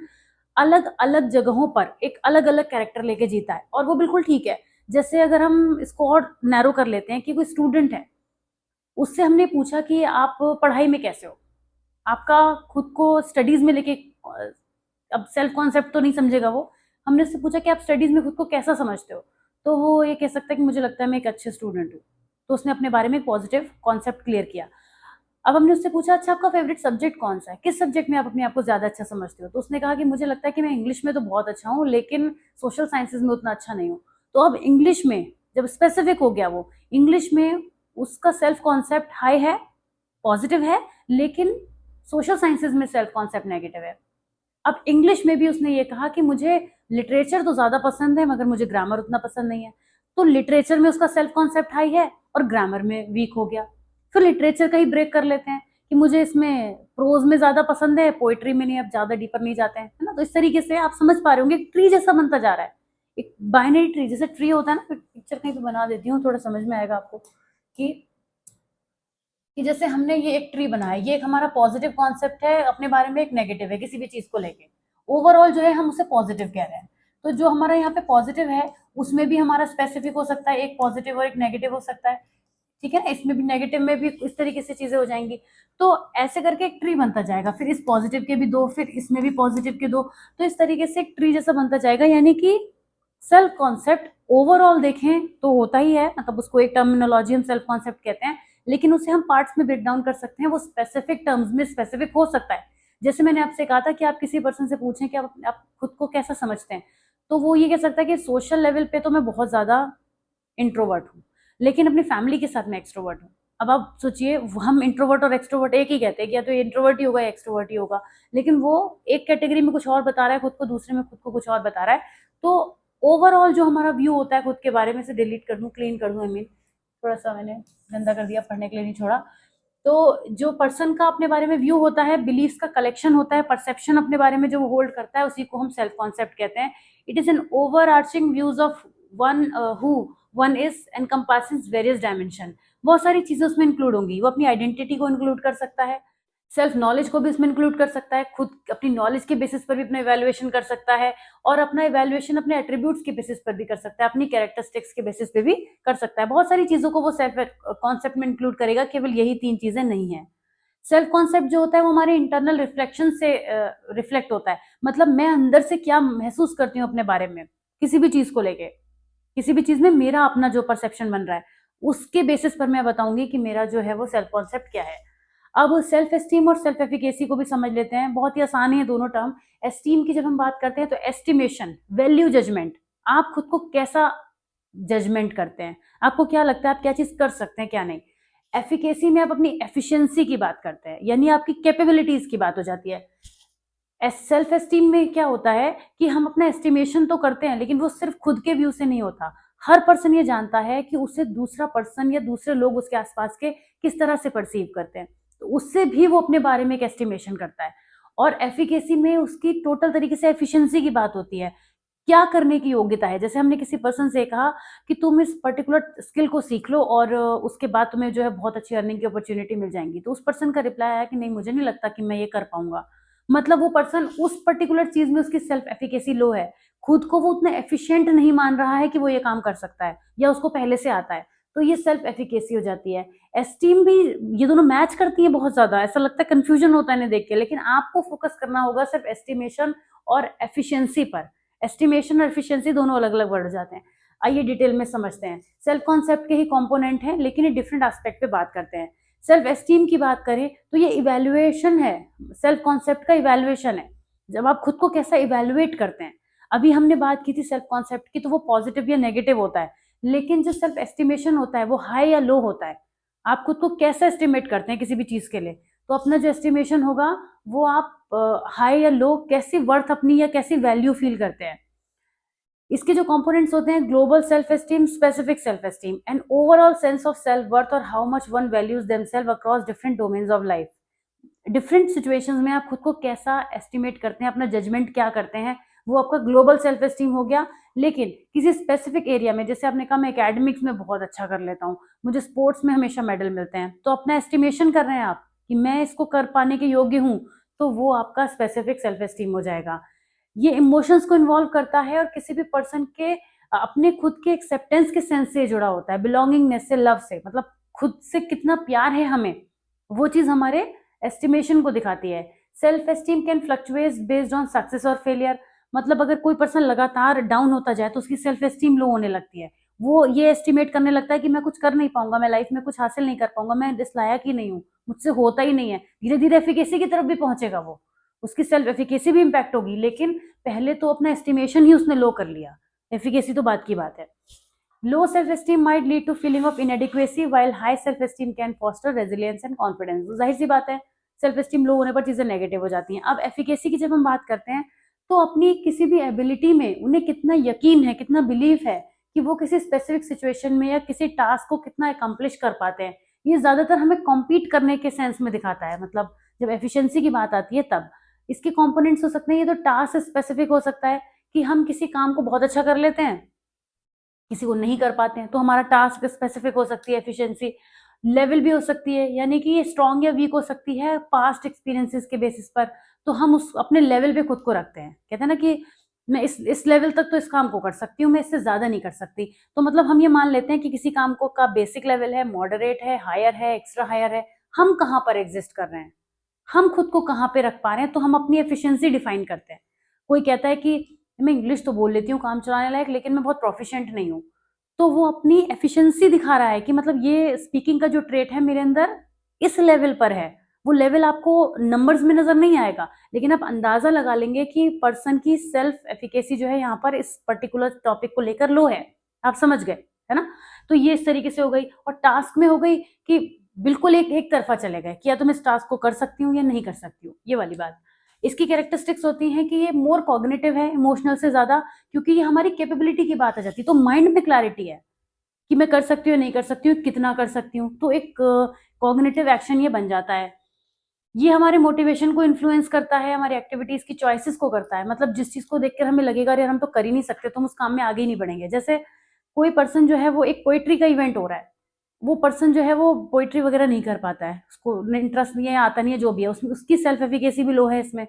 अलग अलग जगहों पर एक अलग अलग कैरेक्टर लेके जीता है और वो बिल्कुल ठीक है। जैसे अगर हम इसको और नैरो कर लेते हैं कि कोई स्टूडेंट है, उससे हमने पूछा कि आप पढ़ाई में कैसे हो, आपका खुद को स्टडीज में लेके, अब सेल्फ कॉन्सेप्ट तो नहीं समझेगा वो, हमने उससे पूछा कि आप स्टडीज में खुद को कैसा समझते हो, तो वो ये कह सकता है कि मुझे लगता है मैं एक अच्छे स्टूडेंट हूँ। तो उसने अपने बारे में एक पॉजिटिव कॉन्सेप्ट क्लियर किया। अब हमने उससे पूछा अच्छा आपका फेवरेट सब्जेक्ट कौन सा है, किस सब्जेक्ट में आप अपने आप को ज्यादा अच्छा समझते हो, तो उसने कहा कि मुझे लगता है कि मैं इंग्लिश में तो बहुत अच्छा हूँ लेकिन सोशल साइंसेज में उतना अच्छा नहीं हूँ। तो अब इंग्लिश में जब स्पेसिफिक हो गया, वो इंग्लिश में उसका सेल्फ कॉन्सेप्ट हाई है, पॉजिटिव है, लेकिन सोशल साइंसेज में सेल्फ कॉन्सेप्ट नेगेटिव है। अब इंग्लिश में भी उसने ये कहा कि मुझे लिटरेचर तो ज्यादा पसंद है मगर मुझे ग्रामर उतना पसंद नहीं है। तो लिटरेचर में उसका सेल्फ कॉन्सेप्ट हाई है और ग्रामर में वीक हो गया। फिर लिटरेचर का ही ब्रेक कर लेते हैं कि मुझे इसमें प्रोज में ज्यादा पसंद है, पोएट्री में नहीं, अब ज्यादा डीपर नहीं जाते हैं, है ना। तो इस तरीके से आप समझ पा रहे होंगे ट्री जैसा बनता जा रहा है, एक बाइनरी ट्री जैसे ट्री होता है ना। पिक्चर कहीं पे बना देती हूँ, थोड़ा समझ में आएगा आपको कि जैसे हमने ये एक ट्री बनाया, ये एक हमारा पॉजिटिव कॉन्सेप्ट है, अपने बारे में एक नेगेटिव है किसी भी चीज को लेके, ओवरऑल जो है हम उसे पॉजिटिव कह रहे हैं। तो जो हमारा यहाँ पे पॉजिटिव है उसमें भी हमारा स्पेसिफिक हो सकता है, एक पॉजिटिव और एक नेगेटिव हो सकता है, ठीक है ना। इसमें भी नेगेटिव में भी इस तरीके से चीजें हो जाएंगी। तो ऐसे करके एक ट्री बनता जाएगा, फिर इस पॉजिटिव के भी दो, फिर इसमें भी पॉजिटिव के दो, तो इस तरीके से एक ट्री जैसा बनता जाएगा। यानी कि सेल्फ कॉन्सेप्ट ओवरऑल देखें तो होता ही है, मतलब उसको एक टर्मिनोलॉजी हम सेल्फ कॉन्सेप्ट कहते हैं, लेकिन उसे हम पार्ट्स में ब्रेक डाउन कर सकते हैं, वो स्पेसिफिक टर्म्स में स्पेसिफिक हो सकता है। जैसे मैंने आपसे कहा था कि आप किसी पर्सन से पूछें कि आप खुद को कैसा समझते हैं, तो वो ये कह सकता है कि सोशल लेवल पे तो मैं बहुत ज्यादा इंट्रोवर्ट हूँ, लेकिन अपनी फैमिली के साथ मैं एक्सट्रोवर्ट हूँ। अब आप सोचिए, हम इंट्रोवर्ट और एक्सट्रोवर्ट एक ही कहते हैं कि या तो इंट्रोवर्ट ही होगा या एक्सट्रोवर्ट ही होगा, लेकिन वो एक कैटेगरी में कुछ और बता रहा है खुद को, दूसरे में खुद को कुछ और बता रहा है। तो ओवरऑल जो हमारा व्यू होता है खुद के बारे में, से डिलीट कर दूं, क्लीन कर दूं, आई मीन थोड़ा सा मैंने गंदा कर दिया, पढ़ने के लिए नहीं छोड़ा। तो जो पर्सन का अपने बारे में व्यू होता है, बिलीफ्स का कलेक्शन होता है, परसेप्शन अपने बारे में जो वो होल्ड करता है, उसी को हम सेल्फ कॉन्सेप्ट कहते हैं। It is an over arching views of one who, one is encompasses various dimension. बहुत सारी चीजें उसमें इंक्लूड होंगी। वो अपनी आइडेंटिटी को इंक्लूड कर सकता है, सेल्फ नॉलेज को भी इसमें इंक्लूड कर सकता है, खुद अपनी नॉलेज के बेसिस पर भी अपना इवैल्यूएशन कर सकता है, और अपना इवैल्यूएशन अपने एट्रीब्यूट्स के बेसिस पर भी कर सकता है, अपनी कैरेक्टरिस्टिक्स के बेसिस पे भी कर सकता है। बहुत सारी चीजों को वो सेल्फ कॉन्सेप्ट में इंक्लूड करेगा, केवल यही 3 चीजें नहीं है। सेल्फ कॉन्सेप्ट जो होता है वो हमारे इंटरनल रिफ्लेक्शन से रिफ्लेक्ट होता है। मतलब मैं अंदर से क्या महसूस करती हूँ अपने बारे में, किसी भी चीज को लेके, किसी भी चीज में मेरा अपना जो परसेप्शन बन रहा है, उसके बेसिस पर मैं बताऊंगी कि मेरा जो है वो सेल्फ कॉन्सेप्ट क्या है। अब सेल्फ एस्टीम और सेल्फ एफिकेसी को भी समझ लेते हैं। बहुत ही आसान है दोनों टर्म। एस्टीम की जब हम बात करते हैं तो एस्टिमेशन, वैल्यू जजमेंट, आप खुद को कैसा जजमेंट करते हैं, आपको क्या लगता है आप क्या चीज कर सकते हैं क्या नहीं। एफिकेसी में आप अपनी एफिशिएंसी की बात करते हैं, यानी आपकी कैपेबिलिटीज की बात हो जाती है। सेल्फ एस्टीम में क्या होता है कि हम अपना एस्टिमेशन तो करते हैं, लेकिन वो सिर्फ खुद के व्यू से नहीं होता। हर पर्सन ये जानता है कि उसे दूसरा पर्सन या दूसरे लोग उसके आसपास के किस तरह से परसीव करते हैं, तो उससे भी वो अपने बारे में एक एस्टिमेशन करता है। और एफिकेसी में उसकी टोटल तरीके से एफिशिएंसी की बात होती है, क्या करने की योग्यता है। जैसे हमने किसी पर्सन से कहा कि तुम इस पर्टिकुलर स्किल को सीख लो और उसके बाद तुम्हें जो है बहुत अच्छी अर्निंग की अपॉर्चुनिटी मिल जाएंगी, तो उस पर्सन का रिप्लाई आया कि नहीं, मुझे नहीं लगता कि मैं ये कर पाऊंगा। मतलब वो पर्सन उस पर्टिकुलर चीज में उसकी सेल्फ एफिकेसी लो है, खुद को वो उतना एफिशिएंट नहीं मान रहा है कि वो ये काम कर सकता है या उसको पहले से आता है, तो ये सेल्फ एफिकेसी हो जाती है। एस्टीम भी, ये दोनों मैच करती है बहुत ज्यादा, ऐसा लगता है कंफ्यूजन होता है इन्हें देख के, लेकिन आपको फोकस करना होगा सिर्फ एस्टिमेशन और एफिशिएंसी पर। एस्टिमेशन और एफिशिएंसी दोनों अलग अलग वर्ड हो जाते हैं। आइए डिटेल में समझते हैं। सेल्फ कॉन्सेप्ट के ही कंपोनेंट हैं, लेकिन ये डिफरेंट एस्पेक्ट पे बात करते हैं। सेल्फ एस्टीम की बात करें तो ये इवैल्यूएशन है, सेल्फ कॉन्सेप्ट का इवैल्यूएशन है, जब आप खुद को कैसा इवैल्यूएट करते हैं। अभी हमने बात की थी सेल्फ कॉन्सेप्ट की, तो वो पॉजिटिव या नेगेटिव होता है, लेकिन जो सेल्फ एस्टिमेशन होता है वो हाई या लो होता है। आप खुद को कैसे एस्टिमेट करते हैं किसी भी चीज के लिए, तो अपना जो एस्टिमेशन होगा वो आप हाई या लो, कैसी वर्थ अपनी या कैसी वैल्यू फील करते हैं। इसके जो कंपोनेंट्स होते हैं, global self esteem, specific self esteem, and overall sense of self worth और how much one values themselves across different domains of life. Different situations में आप खुद को कैसा एस्टिमेट करते हैं, अपना जजमेंट क्या करते हैं, वो आपका ग्लोबल सेल्फ एस्टीम हो गया। लेकिन किसी स्पेसिफिक एरिया में, जैसे आपने कहा मैं एकेडमिक्स में बहुत अच्छा कर लेता हूँ, मुझे स्पोर्ट्स में हमेशा मेडल मिलते हैं, तो अपना एस्टिमेशन कर रहे हैं आप कि मैं इसको कर पाने के योग्य हूँ, तो वो आपका स्पेसिफिक सेल्फ एस्टीम हो जाएगा। ये इमोशंस को इन्वॉल्व करता है और किसी भी पर्सन के अपने खुद के एक्सेप्टेंस के सेंस से जुड़ा होता है, बिलोंगिंगनेस से, लव से, मतलब खुद से कितना प्यार है हमें, वो चीज हमारे एस्टिमेशन को दिखाती है। Self esteem can fluctuate based on success और फेलियर। मतलब अगर कोई पर्सन लगातार डाउन होता जाए तो उसकी सेल्फ एस्टीम लो होने लगती है, वो ये एस्टिमेट करने लगता है कि मैं कुछ कर नहीं पाऊंगा, मैं लाइफ में कुछ हासिल नहीं कर पाऊंगा, मैं इस लायक ही नहीं हूँ, मुझसे होता ही नहीं है। धीरे धीरे एफिकेसी की तरफ भी पहुंचेगा वो, उसकी सेल्फ एफिकेसी भी इंपैक्ट होगी, लेकिन पहले तो अपना एस्टिमेशन ही उसने लो कर लिया, एफिकेसी तो बात की बात है। Low self esteem might lead to feeling of inadequacy while high self esteem can foster resilience and confidence. जाहिर सी बात है, सेल्फ एस्टीम लो होने पर चीजें नेगेटिव हो जाती हैं। अब एफिकेसी की जब हम बात करते हैं तो अपनी किसी भी एबिलिटी में उन्हें कितना यकीन है, कितना बिलीव है कि वो किसी स्पेसिफिक सिचुएशन में या किसी टास्क को कितना अकम्प्लिश कर पाते हैं, ये ज्यादातर हमें कॉम्पीट करने के सेंस में दिखाता है। मतलब जब एफिशिएंसी की बात आती है तब इसके कंपोनेंट्स हो सकते हैं। ये तो टास्क स्पेसिफिक हो सकता है कि हम किसी काम को बहुत अच्छा कर लेते हैं, किसी को नहीं कर पाते हैं, तो हमारा टास्क स्पेसिफिक हो सकती है एफिशिएंसी। लेवल भी हो सकती है, यानी कि ये स्ट्रॉन्ग या वीक हो सकती है पास्ट एक्सपीरियंसेस के बेसिस पर, तो हम उस अपने लेवल पे खुद को रखते हैं, कहते हैं ना कि मैं इस लेवल तक तो इस काम को कर सकती हूँ, मैं इससे ज्यादा नहीं कर सकती। तो मतलब हम ये मान लेते हैं कि किसी काम को का बेसिक लेवल है, मॉडरेट है, हायर है, एक्स्ट्रा हायर है, हम कहाँ पर एग्जिस्ट कर रहे हैं, हम खुद को कहाँ पे रख पा रहे हैं, तो हम अपनी एफिशिएंसी डिफाइन करते हैं। कोई कहता है कि मैं इंग्लिश तो बोल लेती हूँ काम चलाने लायक, लेकिन मैं बहुत प्रोफिशिएंट नहीं हूँ, तो वो अपनी एफिशिएंसी दिखा रहा है कि मतलब ये स्पीकिंग का जो ट्रेट है मेरे अंदर इस लेवल पर है। वो लेवल आपको नंबर्स में नजर नहीं आएगा, लेकिन आप अंदाजा लगा लेंगे कि पर्सन की सेल्फ एफिकेसी जो है यहाँ पर इस पर्टिकुलर टॉपिक को लेकर लो है। आप समझ गए, है ना। तो ये इस तरीके से हो गई। और टास्क में हो गई कि बिल्कुल एक तरफा चले गए कि या तो मैं इस टास्क को कर सकती हूँ या नहीं कर सकती हूँ, ये वाली बात। इसकी कैरेक्टरिस्टिक्स होती हैं कि ये मोर कॉग्निटिव है इमोशनल से ज्यादा, क्योंकि ये हमारी कैपेबिलिटी की बात आ जाती है, तो माइंड में क्लैरिटी है कि मैं कर सकती हूँ नहीं कर सकती हूँ, कितना कर सकती हूँ, तो एक कॉग्निटिव एक्शन ये बन जाता है। ये हमारे मोटिवेशन को इन्फ्लुएंस करता है, हमारी एक्टिविटीज की चॉइसेस को करता है। मतलब जिस चीज को देखकर हमें लगेगा यार हम तो कर ही नहीं सकते, तो हम उस काम में आगे ही नहीं बढ़ेंगे। जैसे कोई पर्सन जो है वो एक पोइट्री का इवेंट हो रहा है, वो पर्सन जो है वो पोइट्री वगैरह नहीं कर पाता है, उसको इंटरेस्ट नहीं है, आता नहीं है, जो भी है, उसकी सेल्फ एफिकेसी भी लो है इसमें।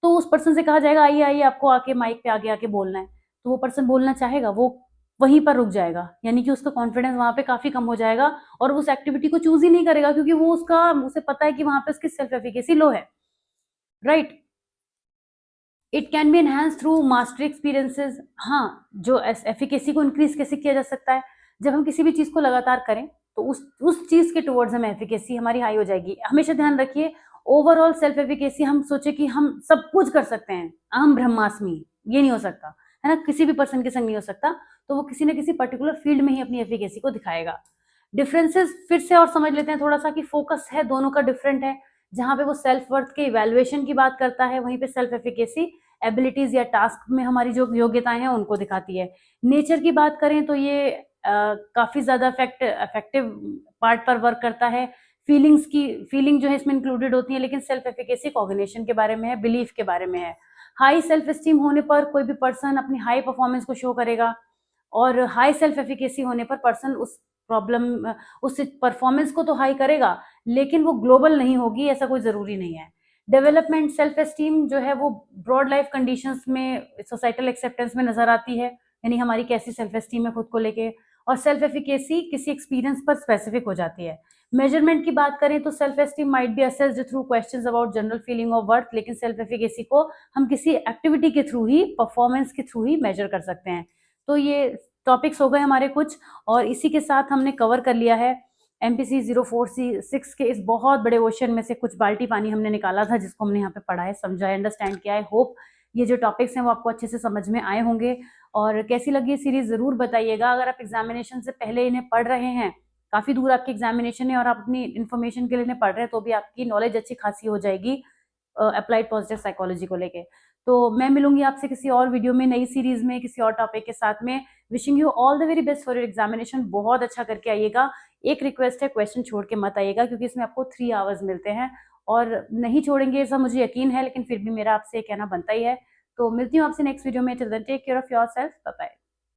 तो उस पर्सन से कहा जाएगा आइए आइए आपको आके माइक पे आगे आके बोलना है, तो वो पर्सन बोलना चाहेगा, वो वहीं पर रुक जाएगा, यानी कि उसका कॉन्फिडेंस वहां पे काफी कम हो जाएगा और उस एक्टिविटी को चूज ही नहीं करेगा, क्योंकि वो उसे पता है कि वहां पे उसकी सेल्फ एफिकेसी लो है, right. It can be enhance through mastery experiences. हाँ, जो एफिकेसी को इंक्रीज कैसे किया जा सकता है, जब हम किसी भी चीज को लगातार करें तो उस चीज के टुवर्ड्स हमें एफिकेसी हमारी हाई हो जाएगी। हमेशा ध्यान रखिए, ओवरऑल सेल्फ एफिकेसी हम सोचे कि हम सब कुछ कर सकते हैं, अहम ब्रह्मास्मि, ये नहीं हो सकता है ना, किसी भी पर्सन के संग नहीं हो सकता। तो वो किसी न किसी पर्टिकुलर फील्ड में ही अपनी एफिकेसी को दिखाएगा। डिफरेंसेस फिर से और समझ लेते हैं थोड़ा सा कि फोकस है दोनों का डिफरेंट है। जहां पे वो सेल्फ वर्थ के इवैल्यूएशन की बात करता है, वहीं पे सेल्फ एफिकेसी एबिलिटीज या टास्क में हमारी जो योग्यताएं हैं उनको दिखाती है। नेचर की बात करें तो ये काफी ज्यादा इफेक्टिव पार्ट पर वर्क करता है। फीलिंग जो है इसमें इंक्लूडेड होती है, लेकिन सेल्फ एफिकेसी कॉग्निशन के बारे में है, बिलीफ के बारे में है। हाई सेल्फ एस्टीम होने पर कोई भी पर्सन अपनी हाई परफॉर्मेंस को शो करेगा, और हाई सेल्फ एफिकेसी होने पर पर्सन उस परफॉर्मेंस को तो हाई करेगा, लेकिन वो ग्लोबल नहीं होगी, ऐसा कोई जरूरी नहीं है। डेवलपमेंट सेल्फ एस्टीम जो है वो ब्रॉड लाइफ कंडीशंस में सोसाइटल एक्सेप्टेंस में नजर आती है, यानी हमारी कैसी सेल्फ एस्टीम है खुद को लेके। और सेल्फ एफिकेसी किसी एक्सपीरियंस पर स्पेसिफिक हो जाती है। मेजरमेंट की बात करें तो self esteem might be assessed through questions about general feeling of worth, लेकिन सेल्फ एफिकेसी को हम किसी एक्टिविटी के थ्रू ही, परफॉर्मेंस के थ्रू ही मेजर कर सकते हैं। तो ये टॉपिक्स हो गए हमारे कुछ, और इसी के साथ हमने कवर कर लिया है MPC 04C6 के इस बहुत बड़े ओशन में से कुछ बाल्टी पानी हमने निकाला था, जिसको हमने यहाँ पे पढ़ा है, समझा है, अंडरस्टैंड किया है। होप ये जो टॉपिक्स हैं वो आपको अच्छे से समझ में आए होंगे। और कैसी लगी ये सीरीज जरूर बताइएगा। अगर आप एग्जामिनेशन से पहले इन्हें पढ़ रहे हैं, काफी दूर आपकी एग्जामिनेशन है और आप अपनी इन्फॉर्मेशन के लिए इन्हें पढ़ रहे हैं, तो भी आपकी नॉलेज अच्छी खासी हो जाएगी अप्लाइड पॉजिटिव साइकोलॉजी को लेके। तो मैं मिलूंगी आपसे किसी और वीडियो में, नई सीरीज में, किसी और टॉपिक के साथ में। Wishing you all the very best for your examination. बहुत अच्छा करके आइएगा। एक रिक्वेस्ट है, क्वेश्चन छोड़ के मत आइएगा, क्योंकि इसमें आपको 3 आवर्स मिलते हैं और नहीं छोड़ेंगे ऐसा मुझे यकीन है, लेकिन फिर भी मेरा आपसे कहना बनता ही है। तो मिलती हूँ आपसे नेक्स्ट वीडियो में। Till then take care of yourself, bye bye.